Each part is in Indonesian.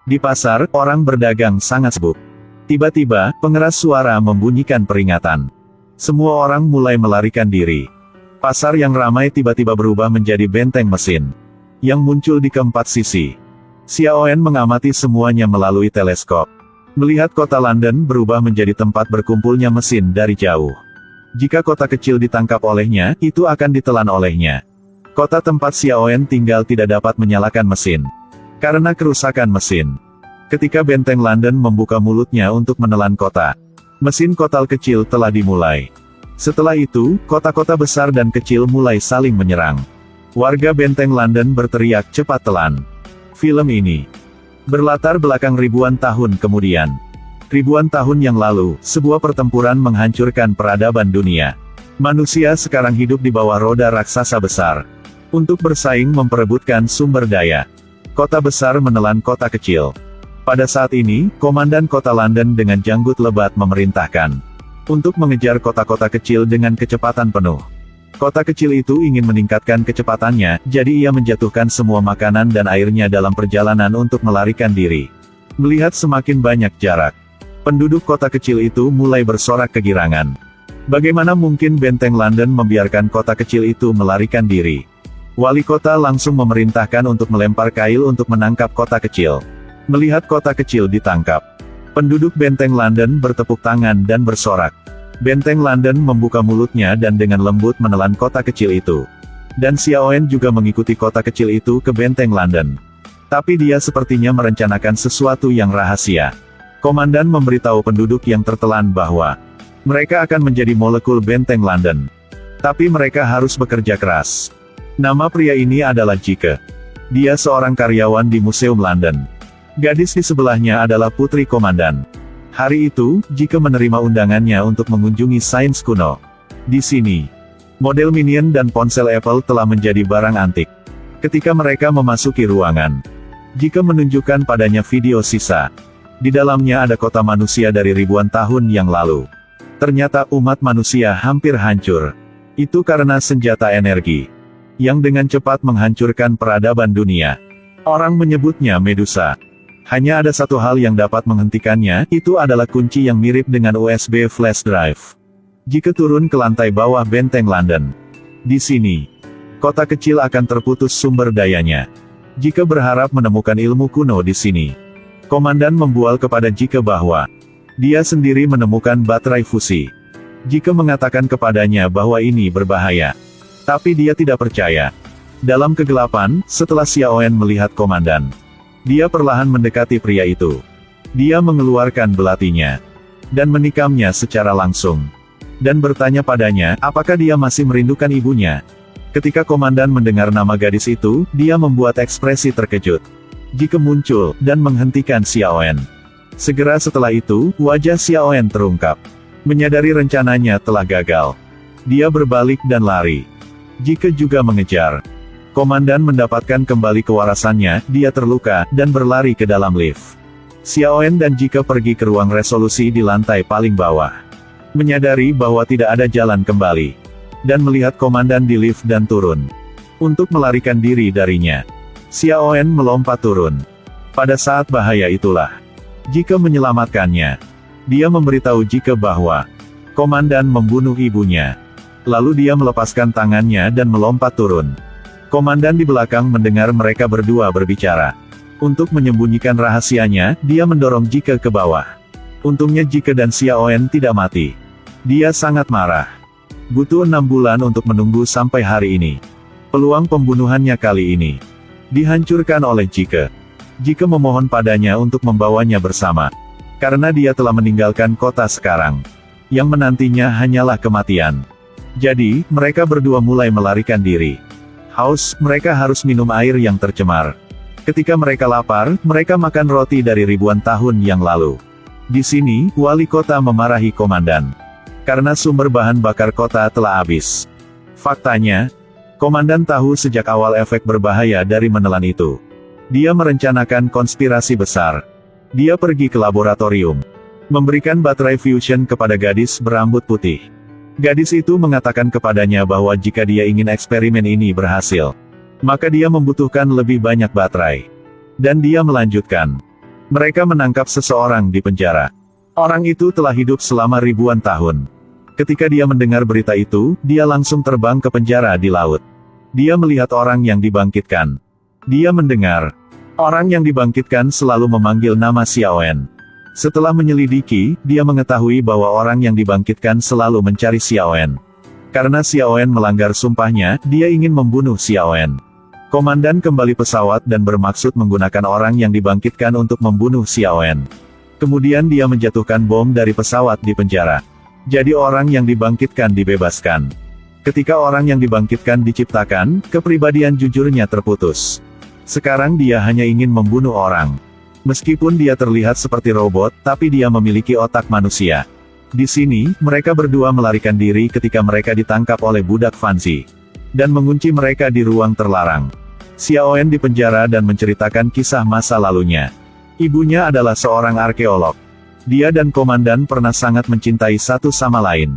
Di pasar, orang berdagang sangat sibuk. Tiba-tiba, pengeras suara membunyikan peringatan. Semua orang mulai melarikan diri. Pasar yang ramai tiba-tiba berubah menjadi benteng mesin yang muncul di keempat sisi. Xiaoyan mengamati semuanya melalui teleskop. Melihat kota London berubah menjadi tempat berkumpulnya mesin dari jauh. Jika kota kecil ditangkap olehnya, itu akan ditelan olehnya. Kota tempat Xiaoyan tinggal tidak dapat menyalakan mesin karena kerusakan mesin. Ketika benteng London membuka mulutnya untuk menelan kota, mesin kotal kecil telah dimulai. Setelah itu, kota-kota besar dan kecil mulai saling menyerang. Warga benteng London berteriak cepat telan. Film ini berlatar belakang ribuan tahun kemudian. Ribuan tahun yang lalu, sebuah pertempuran menghancurkan peradaban dunia. Manusia sekarang hidup di bawah roda raksasa besar. Untuk bersaing memperebutkan sumber daya. Kota besar menelan kota kecil. Pada saat ini, komandan kota London dengan janggut lebat memerintahkan untuk mengejar kota-kota kecil dengan kecepatan penuh. Kota kecil itu ingin meningkatkan kecepatannya, jadi ia menjatuhkan semua makanan dan airnya dalam perjalanan untuk melarikan diri. Melihat semakin banyak jarak, penduduk kota kecil itu mulai bersorak kegirangan. Bagaimana mungkin benteng London membiarkan kota kecil itu melarikan diri? Wali kota langsung memerintahkan untuk melempar kail untuk menangkap kota kecil. Melihat kota kecil ditangkap, penduduk benteng London bertepuk tangan dan bersorak. Benteng London membuka mulutnya dan dengan lembut menelan kota kecil itu. Dan Xiaoyan juga mengikuti kota kecil itu ke benteng London. Tapi dia sepertinya merencanakan sesuatu yang rahasia. Komandan memberitahu penduduk yang tertelan bahwa mereka akan menjadi molekul benteng London. Tapi mereka harus bekerja keras. Nama pria ini adalah Jike. Dia seorang karyawan di Museum London. Gadis di sebelahnya adalah putri komandan. Hari itu, Jike menerima undangannya untuk mengunjungi sains kuno. Di sini, model minion dan ponsel Apple telah menjadi barang antik. Ketika mereka memasuki ruangan, Jike menunjukkan padanya video sisa. Di dalamnya ada kota manusia dari ribuan tahun yang lalu. Ternyata umat manusia hampir hancur. Itu karena senjata energi yang dengan cepat menghancurkan peradaban dunia. Orang menyebutnya Medusa. Hanya ada satu hal yang dapat menghentikannya, itu adalah kunci yang mirip dengan USB flash drive. Jika turun ke lantai bawah benteng London, di sini, kota kecil akan terputus sumber dayanya. Jika berharap menemukan ilmu kuno di sini, komandan membual kepada Jike bahwa dia sendiri menemukan baterai fusi. Jike mengatakan kepadanya bahwa ini berbahaya. Tapi dia tidak percaya. Dalam kegelapan, setelah Xiaoyan melihat komandan, dia perlahan mendekati pria itu. Dia mengeluarkan belatinya dan menikamnya secara langsung. Dan bertanya padanya, apakah dia masih merindukan ibunya? Ketika komandan mendengar nama gadis itu, dia membuat ekspresi terkejut. Jike muncul, dan menghentikan Xiaoyan. Segera setelah itu, wajah Xiaoyan terungkap. Menyadari rencananya telah gagal, dia berbalik dan lari. Jike juga mengejar. Komandan mendapatkan kembali kewarasannya, dia terluka, dan berlari ke dalam lift. Xiaoyan dan Jike pergi ke ruang resolusi di lantai paling bawah. Menyadari bahwa tidak ada jalan kembali. Dan melihat komandan di lift dan turun. Untuk melarikan diri darinya, Xiaoyan melompat turun. Pada saat bahaya itulah, Jike menyelamatkannya. Dia memberitahu Jike bahwa komandan membunuh ibunya. Lalu dia melepaskan tangannya dan melompat turun. Komandan di belakang mendengar mereka berdua berbicara. Untuk menyembunyikan rahasianya, dia mendorong Jike ke bawah. Untungnya Jike dan Xiaoyan tidak mati. Dia sangat marah. Butuh 6 bulan untuk menunggu sampai hari ini. Peluang pembunuhannya kali ini dihancurkan oleh Jike. Jike memohon padanya untuk membawanya bersama. Karena dia telah meninggalkan kota sekarang. Yang menantinya hanyalah kematian. Jadi, mereka berdua mulai melarikan diri. Haus, mereka harus minum air yang tercemar. Ketika mereka lapar, mereka makan roti dari ribuan tahun yang lalu. Di sini, wali kota memarahi komandan. Karena sumber bahan bakar kota telah habis. Faktanya, komandan tahu sejak awal efek berbahaya dari menelan itu. Dia merencanakan konspirasi besar. Dia pergi ke laboratorium. Memberikan baterai fusion kepada gadis berambut putih. Gadis itu mengatakan kepadanya bahwa jika dia ingin eksperimen ini berhasil, maka dia membutuhkan lebih banyak baterai. Dan dia melanjutkan. Mereka menangkap seseorang di penjara. Orang itu telah hidup selama ribuan tahun. Ketika dia mendengar berita itu, dia langsung terbang ke penjara di laut. Dia melihat orang yang dibangkitkan. Dia mendengar. Orang yang dibangkitkan selalu memanggil nama Xiaoen. Setelah menyelidiki, dia mengetahui bahwa orang yang dibangkitkan selalu mencari Xiaoen. Karena Xiaoen melanggar sumpahnya, dia ingin membunuh Xiaoen. Komandan kembali pesawat dan bermaksud menggunakan orang yang dibangkitkan untuk membunuh Xiaoen. Kemudian dia menjatuhkan bom dari pesawat di penjara. Jadi orang yang dibangkitkan dibebaskan. Ketika orang yang dibangkitkan diciptakan, kepribadian jujurnya terputus. Sekarang dia hanya ingin membunuh orang. Meskipun dia terlihat seperti robot, tapi dia memiliki otak manusia. Di sini, mereka berdua melarikan diri ketika mereka ditangkap oleh budak Fanzi. Dan mengunci mereka di ruang terlarang. Xiaoen dipenjara dan menceritakan kisah masa lalunya. Ibunya adalah seorang arkeolog. Dia dan komandan pernah sangat mencintai satu sama lain.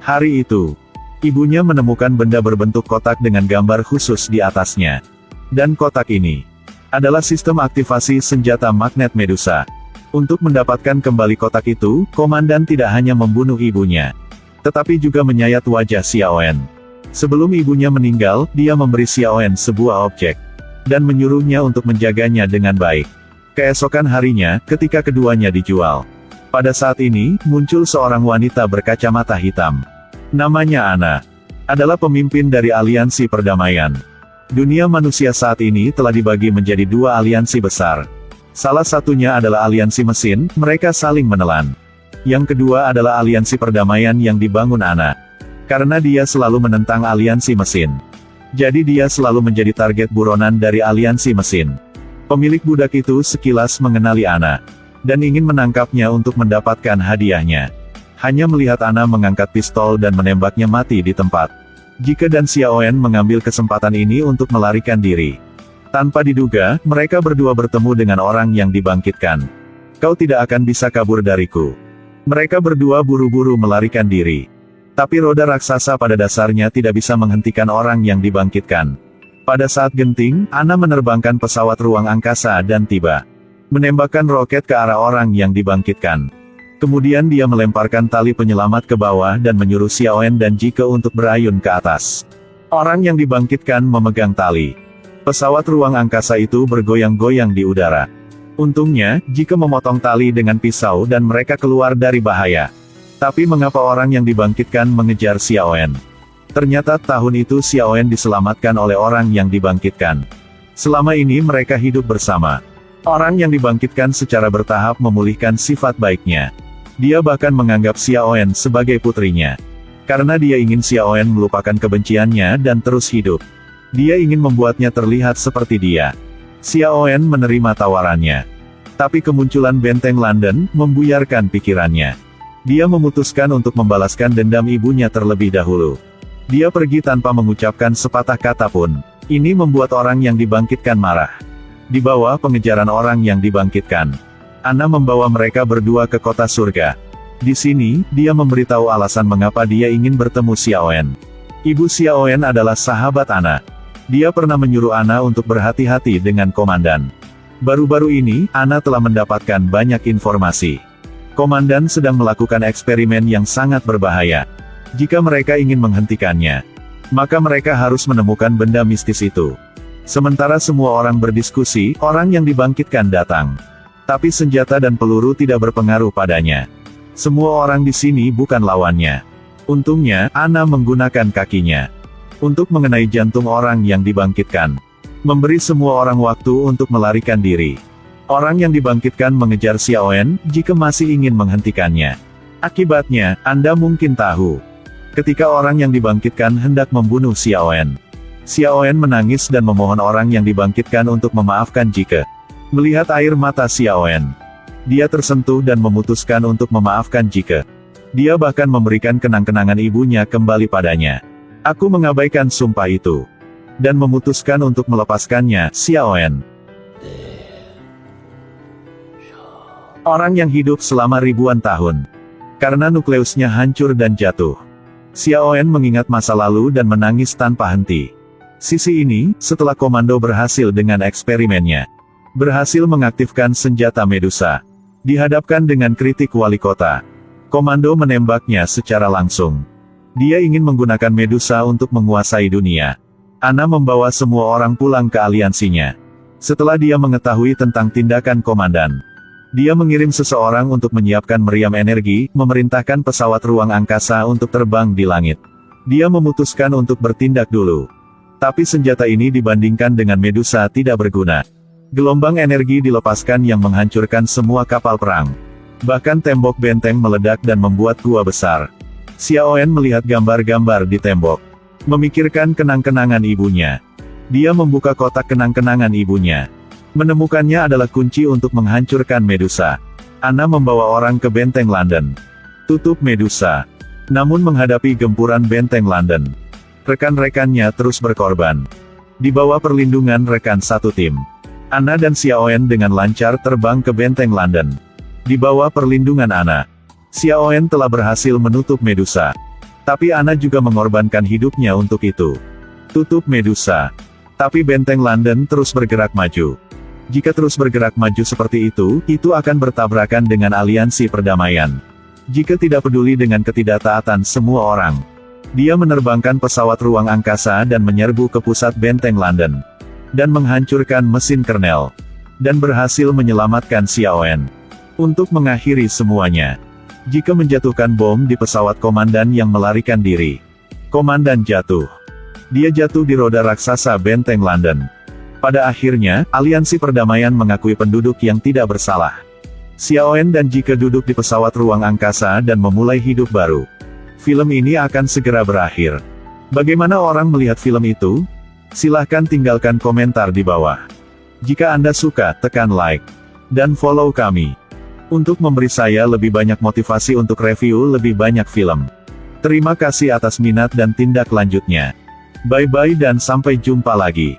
Hari itu, ibunya menemukan benda berbentuk kotak dengan gambar khusus di atasnya. Dan kotak ini adalah sistem aktivasi senjata magnet Medusa. Untuk mendapatkan kembali kotak itu, komandan tidak hanya membunuh ibunya, tetapi juga menyayat wajah Xiaoen. Sebelum ibunya meninggal, dia memberi Xiaoen sebuah objek, dan menyuruhnya untuk menjaganya dengan baik. Keesokan harinya, ketika keduanya dijual. Pada saat ini, muncul seorang wanita berkacamata hitam. Namanya Ana. Adalah pemimpin dari aliansi perdamaian. Dunia manusia saat ini telah dibagi menjadi dua aliansi besar. Salah satunya adalah aliansi mesin, mereka saling menelan. Yang kedua adalah aliansi perdamaian yang dibangun Ana. Karena dia selalu menentang aliansi mesin. Jadi dia selalu menjadi target buronan dari aliansi mesin. Pemilik budak itu sekilas mengenali Ana. Dan ingin menangkapnya untuk mendapatkan hadiahnya. Hanya melihat Ana mengangkat pistol dan menembaknya mati di tempat. Jike dan Xiaoen mengambil kesempatan ini untuk melarikan diri. Tanpa diduga, mereka berdua bertemu dengan orang yang dibangkitkan. Kau tidak akan bisa kabur dariku. Mereka berdua buru-buru melarikan diri. Tapi roda raksasa pada dasarnya tidak bisa menghentikan orang yang dibangkitkan. Pada saat genting, Ana menerbangkan pesawat ruang angkasa dan tiba. Menembakkan roket ke arah orang yang dibangkitkan. Kemudian dia melemparkan tali penyelamat ke bawah dan menyuruh Xiaoen dan Jike untuk berayun ke atas. Orang yang dibangkitkan memegang tali. Pesawat ruang angkasa itu bergoyang-goyang di udara. Untungnya, Jike memotong tali dengan pisau dan mereka keluar dari bahaya. Tapi mengapa orang yang dibangkitkan mengejar Xiaoen? Ternyata tahun itu Xiaoen diselamatkan oleh orang yang dibangkitkan. Selama ini mereka hidup bersama. Orang yang dibangkitkan secara bertahap memulihkan sifat baiknya. Dia bahkan menganggap Xiaoen sebagai putrinya. Karena dia ingin Xiaoen melupakan kebenciannya dan terus hidup. Dia ingin membuatnya terlihat seperti dia. Xiaoen menerima tawarannya. Tapi kemunculan benteng London membuyarkan pikirannya. Dia memutuskan untuk membalaskan dendam ibunya terlebih dahulu. Dia pergi tanpa mengucapkan sepatah kata pun. Ini membuat orang yang dibangkitkan marah. Di bawah pengejaran orang yang dibangkitkan, Ana membawa mereka berdua ke kota surga. Di sini, dia memberitahu alasan mengapa dia ingin bertemu Xiaoen. Ibu Xiaoen adalah sahabat Ana. Dia pernah menyuruh Ana untuk berhati-hati dengan komandan. Baru-baru ini, Ana telah mendapatkan banyak informasi. Komandan sedang melakukan eksperimen yang sangat berbahaya. Jika mereka ingin menghentikannya, maka mereka harus menemukan benda mistis itu. Sementara semua orang berdiskusi, orang yang dibangkitkan datang. Tapi senjata dan peluru tidak berpengaruh padanya. Semua orang di sini bukan lawannya. Untungnya, Ana menggunakan kakinya untuk mengenai jantung orang yang dibangkitkan. Memberi semua orang waktu untuk melarikan diri. Orang yang dibangkitkan mengejar Xiaoen, jika masih ingin menghentikannya. Akibatnya, Anda mungkin tahu. Ketika orang yang dibangkitkan hendak membunuh Xiaoen. Xiaoen menangis dan memohon orang yang dibangkitkan untuk memaafkan Jike. Melihat air mata Xiaoen, dia tersentuh dan memutuskan untuk memaafkan Jike. Dia bahkan memberikan kenang-kenangan ibunya kembali padanya. Aku mengabaikan sumpah itu. Dan memutuskan untuk melepaskannya, Xiaoen. Orang yang hidup selama ribuan tahun. Karena nukleusnya hancur dan jatuh. Xiaoen mengingat masa lalu dan menangis tanpa henti. Sisi ini, setelah komando berhasil dengan eksperimennya. Berhasil mengaktifkan senjata Medusa. Dihadapkan dengan kritik wali kota. Komando menembaknya secara langsung. Dia ingin menggunakan Medusa untuk menguasai dunia. Anna membawa semua orang pulang ke aliansinya. Setelah dia mengetahui tentang tindakan komandan, dia mengirim seseorang untuk menyiapkan meriam energi, memerintahkan pesawat ruang angkasa untuk terbang di langit. Dia memutuskan untuk bertindak dulu. Tapi senjata ini dibandingkan dengan Medusa tidak berguna. Gelombang energi dilepaskan yang menghancurkan semua kapal perang. Bahkan tembok benteng meledak dan membuat gua besar. Xiaoyan melihat gambar-gambar di tembok. Memikirkan kenang-kenangan ibunya. Dia membuka kotak kenang-kenangan ibunya. Menemukannya adalah kunci untuk menghancurkan Medusa. Anna membawa orang ke benteng London. Tutup Medusa. Namun menghadapi gempuran benteng London, rekan-rekannya terus berkorban. Di bawah perlindungan rekan satu tim, Anna dan Xiaoyan dengan lancar terbang ke benteng London. Di bawah perlindungan Anna, Xiaoyan telah berhasil menutup Medusa. Tapi Anna juga mengorbankan hidupnya untuk itu. Tutup Medusa. Tapi benteng London terus bergerak maju. Jika terus bergerak maju seperti itu akan bertabrakan dengan aliansi perdamaian. Jika tidak peduli dengan ketidaktaatan semua orang, dia menerbangkan pesawat ruang angkasa dan menyerbu ke pusat benteng London. Dan menghancurkan mesin kernel. Dan berhasil menyelamatkan Xiaoyan. Untuk mengakhiri semuanya, jika menjatuhkan bom di pesawat komandan yang melarikan diri, komandan jatuh. Dia jatuh di roda raksasa benteng London. Pada akhirnya, aliansi perdamaian mengakui penduduk yang tidak bersalah. Xiaoyan dan Jike duduk di pesawat ruang angkasa dan memulai hidup baru. Film ini akan segera berakhir. Bagaimana orang melihat film itu? Silahkan tinggalkan komentar di bawah. Jika Anda suka, tekan like. Dan follow kami. Untuk memberi saya lebih banyak motivasi untuk review lebih banyak film. Terima kasih atas minat dan tindak lanjutnya. Bye-bye dan sampai jumpa lagi.